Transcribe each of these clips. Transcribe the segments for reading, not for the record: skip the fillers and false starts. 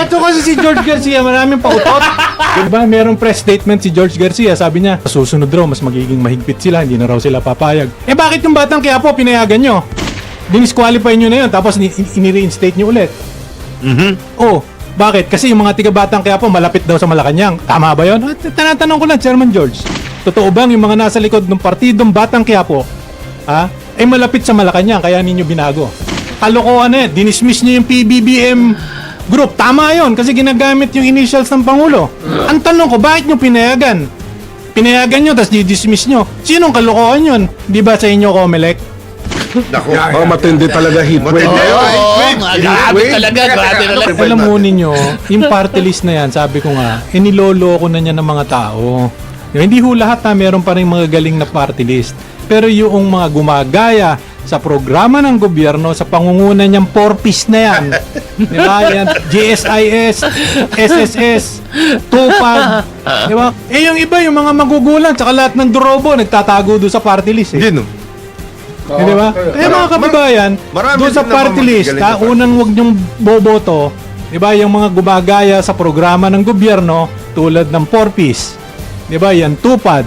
Eto kasi si George Garcia, maraming pautot. Diba, merong press statement si George Garcia, sabi niya, susunod raw, mas magiging mahigpit sila, hindi na raw sila papayag. Eh bakit yung Batang Quiapo pinayagan nyo? Dinisqualify nyo na yun, tapos ini-reinstate nyo ulit. Oh, bakit? Kasi yung mga tiga-Batang Quiapo malapit daw sa Malacanang. Tama ba yun? Tanatanong ko lang, Chairman George. Totoo bang yung mga nasa likod ng partidong Batang Quiapo, ay malapit sa Malacanang, kaya ninyo binago? Kalokohan na yan. Dinismiss nyo yung PBBM group. Tama yun, kasi ginagamit yung initials ng Pangulo. Ang tanong ko, bakit nyo pinayagan? Pinayagan nyo, tapos di-dismiss nyo. Sinong kalokohan yun? Di ba sa inyo, Comelec? Nako. Matindi talaga heat wave. Grabe talaga. Alam mo ninyo, yung party list na yan, sabi ko nga, niloloko na niya ng mga tao. Hindi ho lahat meron pa rin mga galing na party list. Pero yung mga gumagaya sa programa ng gobyerno, sa pangunguna niyang 4-piece na yan. Di ba? Yan, GSIS, SSS, TUPAG. Di ba? Eh yung iba, yung mga magugulang, tsaka lahat ng durobo, nagtatago doon sa party list. Hindi, no? Di ba? Kaya mga kababayan, doon sa party list, unang wag niyong boboto, di ba, yung mga gumagaya sa programa ng gobyerno, tulad ng 4-piece, di ba, yan TUPAD,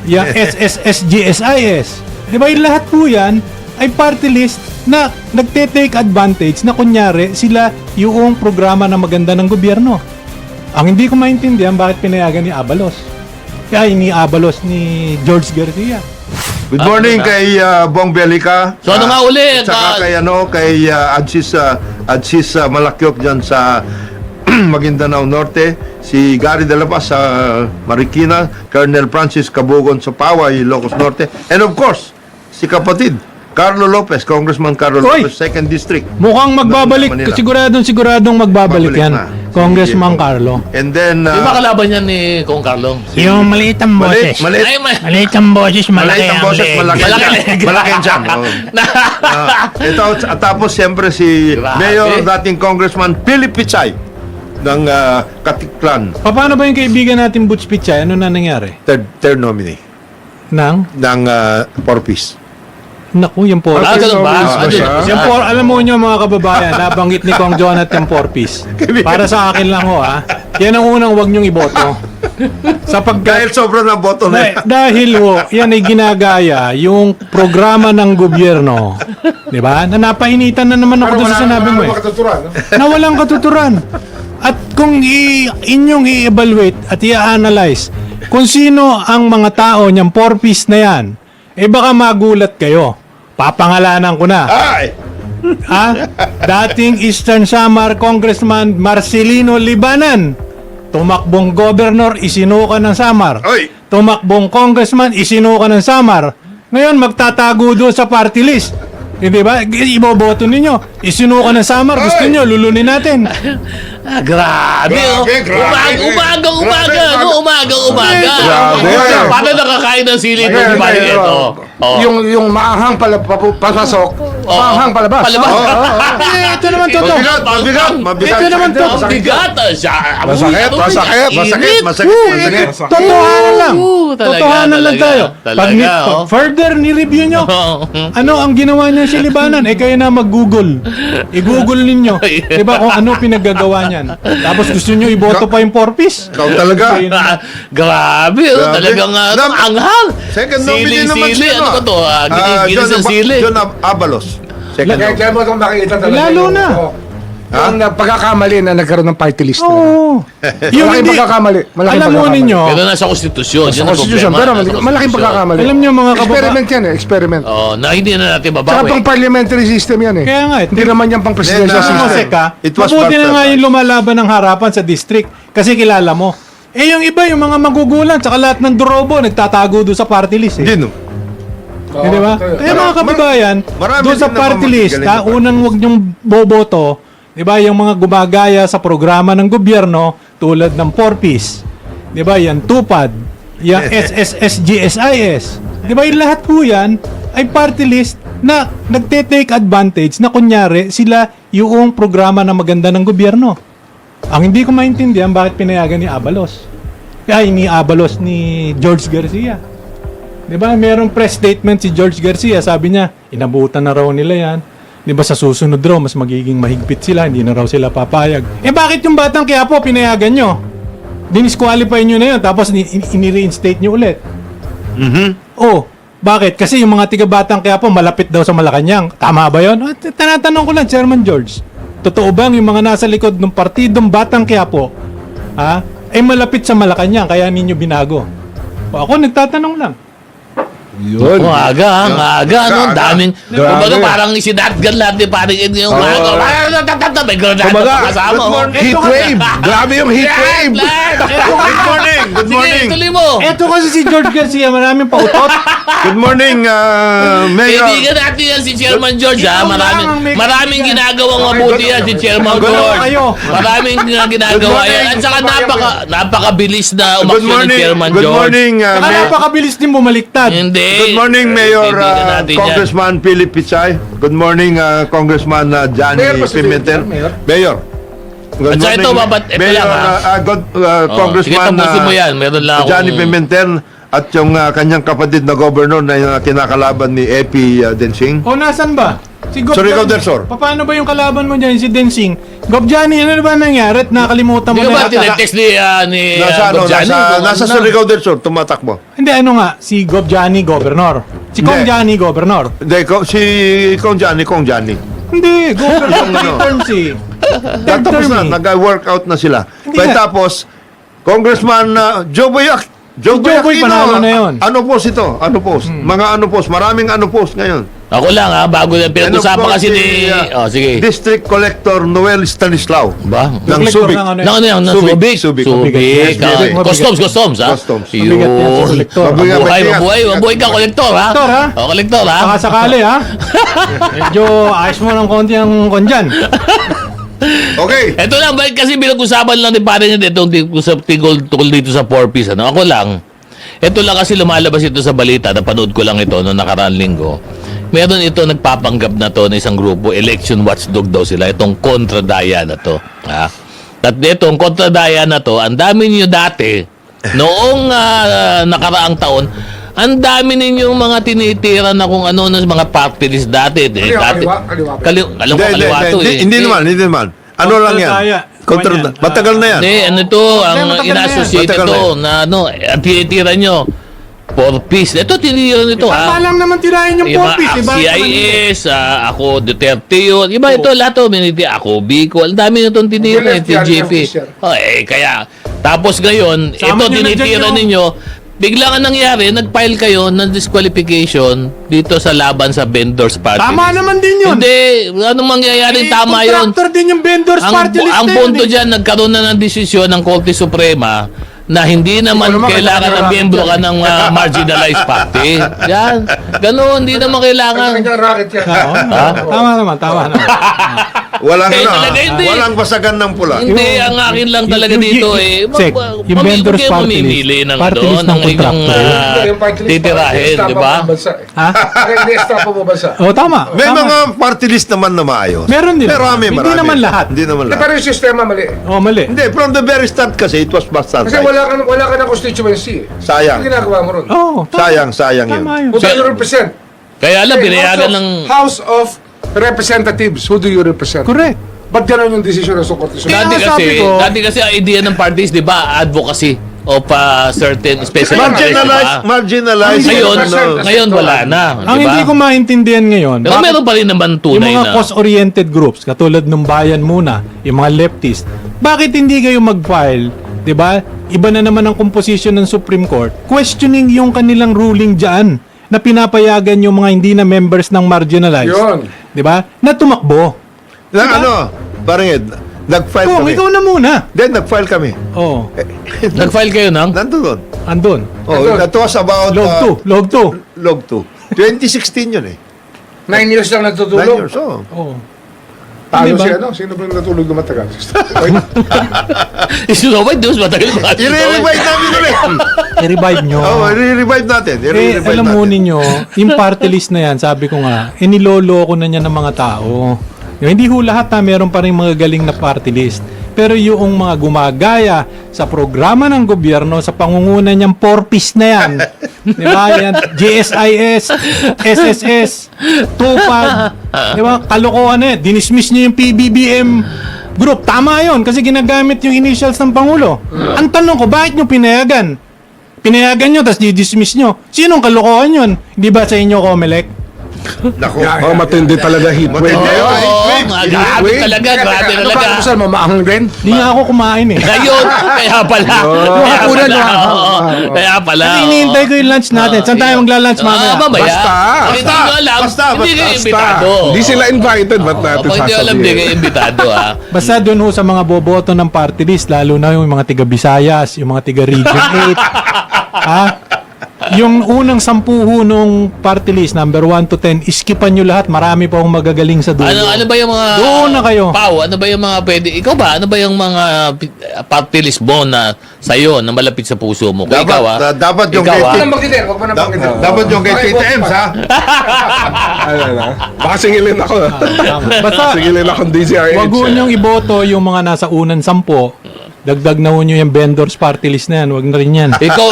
yung SSS, GSIS, di ba, yung lahat po yan, ay party list na nagte-take advantage na kunyari sila yung programa na maganda ng gobyerno. Ang hindi ko maintindihan bakit pinayagan ni Abalos. Kaya ni Abalos ni George Garcia. Good morning kay Bong Belica. So ano nga uli? Saka kay Adsis Malakyok dyan sa Maguindanao Norte, si Gary de la Paz sa Marikina, Colonel Francis Cabugon sa Paway, Ilocos Norte, and of course, si kapatid Carlo Lopez, Congressman Carlo Lopez, 2nd District. Mukhang magbabalik, siguradong magbabalik yan, na. Congressman Sige. Carlo. And then, Di ba kalaban niya ni Kong Carlo? Yung maliit ang boses. Ay, Maliit ang boses, malaki Maliit ang ang boses, leg. malaki ang tiyan. Ito, tapos siyempre si Grabe. Mayor, dating Congressman Philip Pichay ng Katiklan, Paano ba yung kaibigan natin Butch Pichay? Ano na nangyari? third nominee Nang? ng Porpis. Naku, yung por. Ganun ba? Yung por, alam mo nyo mga kababayan, nabanggit ni Kong Jonathan Porpis. Para sa akin lang ho, yan ang unang wag nyong iboto. Dahil sobrang ng boto na yan. Dahil ho, yan ay ginagaya yung programa ng gobyerno. Di ba? Na napainitan na naman ako doon sa sinabi mo eh. Na walang katuturan. At kung inyong i-evaluate at i-analyze kung sino ang mga tao niyang 4-piece na yan, eh baka magulat kayo. Papangalanan ko na. Ay! Dating Eastern Samar Congressman Marcelino Libanan. Tumakbong governor, isinuka ng Samar. Oy! Tumakbong congressman, isinuka ng Samar. Ngayon, magtatago doon sa party list. Hindi ba? Iboboto ninyo. Isinuka ng Samar. Gusto nyo, lulunin natin. Grabe, oh. Grabe. Umaga. Grabe. Paano nakakain ng sili kung di ba ito? Yung maanghang pasok, maanghang palabas. Ito naman totoo. Mabigat. Ito naman to. Bigat. Masakit. Totohanan lang. Totohanan lang tayo. Pag Talaga, further ni-review nyo, ano ang ginawa niya si Libanan? Eh kayo na mag-google. I-google ninyo. Diba kung ano pinaggagawa niyan. Tapos gusto nyo iboto pa yung 4-piece? Ikaw talaga. Grabe, oh. Talagang anghang. Second nominee naman Sili. sino? Ano ba to? Ginis ng sili. John Abalos. Second nominee. Kaya mo itong makikita talaga. Lalo na. Yung pagkakamali na nagkaroon ng party list. Oo. Malaking pagkakamali. Alam mo ninyo, Pero nasa konstitusyon. Sa Yan ang konstitusyon, pero problema. malaking pagkakamali. alam nyo mga Experiment yan eh, experiment. Oh, na hindi na natin Saka babawi. pang parliamentary system yan eh. Kaya nga, Hindi naman yan pang presidential Then, Kasi system. ka, It was mabuti na part nga of- yung lumalaban ng harapan sa district kasi kilala mo. Eh yung iba, yung mga magugulang, tsaka lahat ng durobo, nagtatago doon sa party list eh. Hindi, no? Di ba? Kaya mga kababayan, marami doon sa din party naman list, magaling na unang wag niyong boboto, di ba, yung mga gumagaya sa programa ng gobyerno tulad ng 4-piece, di ba, yan TUPAD, yung SSS, GSIS, di ba, yung lahat po yan ay party list na nagte-take advantage na kunyari sila yung programa na maganda ng gobyerno. Ang hindi ko maintindihan bakit pinayagan ni Abalos. Ay, ni Abalos ni George Garcia. Di ba? Merong press statement si George Garcia. Sabi niya, inabutan na raw nila yan. Di ba sa susunod raw, mas magiging mahigpit sila, hindi na raw sila papayag. Eh bakit yung Batang Quiapo pinayagan nyo? Dinisqualify nyo na yun, tapos ini-reinstate nyo ulit. Oh, bakit? Kasi yung mga tiga-Batang Quiapo malapit daw sa Malacanang. Tama ba yun? Tanatanong ko lang, Chairman George. Totoo bang yung mga nasa likod ng partidong Batang Quiapo ay malapit sa Malacanang, kaya ninyo binago? O, ako nagtatanong lang. Yun. Ang aga, no? Aga. Daming, kumbaga parang isinatgan lahat yung parang yung aga. May granada Kumbaga, pa kasama. oh. heat wave. Grabe yung heat wave. Good morning. Good Sige, morning. tuloy mo. Eto kasi si George Garcia, maraming pautot. Good morning, Mayor. Kaibigan natin yan si Chairman George, ha? Ikaw lang ang may Maraming kaibigan. ginagawang mabuti yan si Chairman Good George. kayo. Maraming ginagawa yan. At saka napakabilis na Good umaksyon ni morning. Chairman Good George. morning, Saka Mayor. napakabilis din bumaliktad. Hindi. Good morning, Mayor Kaibigan natin yan. Congressman Philip Pichay. Good morning, Congressman Johnny Mayor ba si Pimentel. Mayor? Mayor. Good At saka ito, ito Mayor, lang, ha? Sige, Congressman tapusin mo yan. Meron lang akong... Johnny Pimentel at yung kanyang kapatid na governor na kinakalaban ni Epi Densing. O nasan ba? Si Gov Sorry, Johnny. Gov Delsor. Paano ba yung kalaban mo dyan, si Densing? Gov Johnny, ano ba nangyari? At nakalimutan mo Hindi ka ba na yata. tinetext ni Nasa, Gov Johnny? nasa Surigao del Sur, tumatakbo. Hindi, ano nga, si Gov Johnny, governor. Si Kong Hindi. Johnny, governor. Hindi, si Kong Johnny. Hindi, governor. Yung ano. Third term si. Third Tapos term na, eh. nag-workout na sila. Hindi But nga. tapos, Congressman Joboy Joboy, panalo na yun. Ano post ito? Ano post? Mga ano post? Maraming ano post ngayon. Ako lang, ha? Bago na And of pinag-usapan course, kasi ni... sige. District Collector Noel Stanislao. Ba? Ng Collector Subic. ng ano Nang ano yan? Ng Subic. Subic? Subic. Yes, Subic. Customs, ha? Customs. Mabigat yan sa Yun. kolektor. Mabuhay ka, kolektor, ha? Kolektor, ha? O, kolektor, ha? Baka sakali, ha? Medyo ayos mo ng konti ang kondyan. Okay. Ito lang, bakit kasi pinag-usapan lang ni pare niya dito tungkol dito sa 4-piece, ano? Ako lang, ito lang kasi lumalabas ito sa balita, napanood ko lang ito noong nakaraang linggo. Meron ito nagpapanggap na to na isang grupo, election watchdog daw sila, itong kontradaya na to. Ha? At itong kontradaya na to, ang dami niyo dati, noong nakaraang taon, ang dami ninyong mga tinitira na kung ano ng mga party list dati. Kaliwa. Alam ko kaliwa to eh. Hindi naman. Ano lang yan? Kontradaya. Matagal na yan. Hindi, ano ito, ang matagal na yan. ina-associate Matagal ito na na ano, ang tinitira nyo, 4-piece. Ito, tinitira nito, Tama ha? lang naman tirahin yung Iba, popis. Iba CIS, ako Duterte yun. Iba ito, lahat ito, ako Bicol. Ang dami na itong tinitira, Duterte yan, TGP. official. Oh, kaya, tapos ngayon, Sama ito nyo na tinitira dyan ninyo, bigla nga nangyari, nag-file kayo ng disqualification dito sa laban sa vendors party. Tama list. naman din yun. Hindi, anong mangyayaring tama yun? Contractor din yung vendors party list Ang na yun, punto eh. dyan, nagkaroon na ng desisyon ng Korte Suprema na hindi naman naman kailangan ng kailangan miyembro ka yan. ng marginalized party. Yan. Ganun, hindi naman kailangan. Kanya racket yan. Oo, tama naman. Walang Eh, talaga hindi. walang basagan ng pula. Hindi, ang akin lang talaga dito eh. Sek, yung vendors party list. mamimili ng Party ano, list ng ng inyong contractor. Yung party list, titirahin, di ba? Ha? Ini-stop mo bansa. Oo, tama. May tama. mga party list naman na maayos. Meron din. Pero Hindi naman lahat. Hindi naman lahat. Pero yung sistema mali. Oh, mali. Hindi, from the very start kasi, it was bastard. Kasi wala ka ng constituency. Sayang. Ano ginagawa mo ron? Oh, tama. Sayang yun. Tama yun. Who do you represent? Kaya alam, pinayagan ng... House of Representatives. Who do you represent? Correct. Ba't ganun yung decision ng Supreme Court? Kaya nga sabi ko- Dati kasi ang idea ng parties, di ba, advocacy of certain special interest, di ba? Marginalized. Ngayon wala na, Ang di ba? hindi ko maintindihan ngayon, Pero bakit meron pa rin naman yung tunay mga na. cause-oriented groups, katulad ng Bayan Muna, yung mga leftist, bakit hindi kayo mag-file, di ba? Iba na naman ang composition ng Supreme Court, questioning yung kanilang ruling dyan, na pinapayagan yung mga hindi na members ng marginalized. Yun. Di ba? Na tumakbo. Parang Ed, nag-file Kung kami. ikaw na muna. Then, nag-file kami. Oh, Nag-file kayo ng? Nandun. andun. Oh, that was about Log 2. Log 2. 2016 yun eh. 9 years lang 9 nagtutulong. years, oh. Oh. Talo Di ba? si ano? Sino ba yung natulog na matagal? Isunobay, Diyos, matagal ba? I-revive namin ulit. I-revive nyo. Oh, i-revive natin. Eh, alam mo ninyo, yung party list na yan, sabi ko nga, niloloko na niya ng mga tao. Hindi ho lahat meron pa rin mga galing na party list. Pero yung mga gumagaya sa programa ng gobyerno sa pangunguna niyang 4-piece na yan. Di ba? Yan, GSIS, SSS, TUPAG. Di ba? Kalokohan eh. Dinismiss niyo yung PBBM group. Tama yon kasi ginagamit yung initials ng Pangulo. Ang tanong ko, bakit nyo pinayagan? Pinayagan nyo, tapos di-dismiss nyo. Sinong kalokohan yun? Di ba sa inyo, Comelec? Naku. Oh, matindi talaga heat wave. Matindi. Grabe talaga, grabe Ano talaga. pa, Rizal, mamaang rin? Di nga ako kumain eh. Ngayon, kaya pala. Kaya hapunan, pala. no? Oo, Kaya pala. Kasi hinihintay ko yung lunch natin. Saan tayo magla-lunch mamaya? Mamaya. Basta. Hindi nyo alam. Basta. Hindi kayo Basta. imbitado. Hindi sila invited, ba't natin Pag hindi alam, hindi kayo sasabihin? imbitado, ha? Basta doon ho sa mga boboto ng party list, lalo na yung mga tiga Visayas, yung mga tiga Region 8. Ha? Yung unang 10 ho nung party list, number 1 to 10, iskipan nyo lahat. Marami pa akong magagaling sa dulo. Ano ba yung mga... Doon na kayo. Pao, ano ba yung mga pwede... Ikaw ba? Ano ba yung mga party list mo na sa'yo, na malapit sa puso mo? Kung ikaw, ha? Dapat yung Ikaw, kay ha? Huwag na magdidir, huwag mo na magdidir. Dapat yung kay Tita Ems, ha? Ano na? Baka singilin ako. Basta, Singilin akong DZRH. wag ho nyong iboto yung mga nasa unang 10. Dagdag na ho nyo yung vendors party list na yan. Wag na rin yan. Ikaw,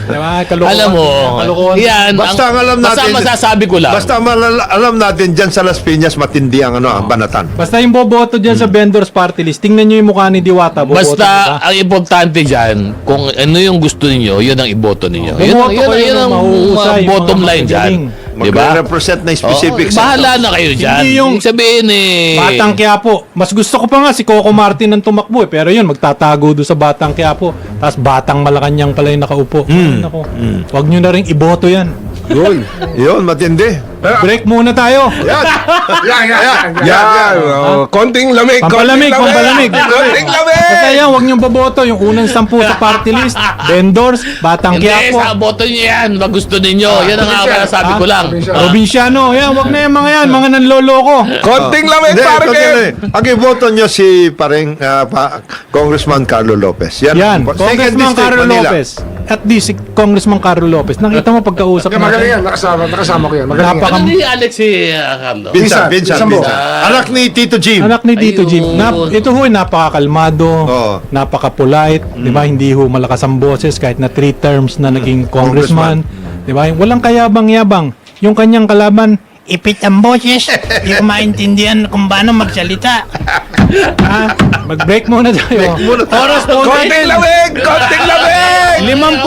Diba? Kalokohan. alam mo, Kalokohan. yan. Basta ang alam basta natin- masasabi ko lang. Basta alam natin dyan sa Las Piñas matindi ang ang banatan. Basta yung boboto dyan sa vendors party list, tingnan nyo yung mukha ni Diwata. Boboto Basta diba? ang importante dyan, kung ano yung gusto niyo, yun ang iboto ninyo. Bumoto kayo Yun ng ang mahuhusay, bottom mga line dyan. magagaling. Diba? Magre-represent na specific Bahala na kayo dyan. Hindi yung Ibig sabihin eh. Batang Quiapo. Mas gusto ko pa nga si Coco Martin ang tumakbo eh. Pero yun, magtatago doon sa Batang Quiapo. Tapos Batang Malacanang pala yung nakaupo. Nako. Wag nyo na rin iboto yan. Yun. Yun, matindi. Break muna tayo. Yan. Yan. Oh, konting lamig. Pampalamig, pampalamig. Konting lamig. Basta yan, wag nyo boboto. Yung unang 10 sa party list, vendors, Batang Hindi, Quiapo, sa boto niyo yan. Wag gusto ninyo. Yan ang nga sabi ko lang. Probinsyano. Yan, wag na yan mga yan. Mga nanloloko. Konting lamig, Hindi, pare continue. Ken. Ang iboto nyo si pareng Congressman Carlo Lopez. Yan, Second Congressman District, Carlo Manila. Lopez. At di si Congressman Carlo Lopez. Nakita mo pagkausap Magaling yan. natin. Nakasama ko yan. Magaling yan. Napaka- Ano ni Alex si Carlo? Vincent. Vincent Bo. Anak ni Tito Jim. Anak ni Tito Jim. Ayun. Ito ho, napakakalmado, Oo. napaka-polite, di ba? Hindi ho malakas ang boses kahit na 3 terms na naging congressman. Di ba? Walang kayabang-yabang. Yung kanyang kalaban, Ipit ang boses. Hindi ko maintindihan kung paano magsalita. mag-break muna tayo. Break muna tayo. Oras po Konting lamig. Konting lamig. 5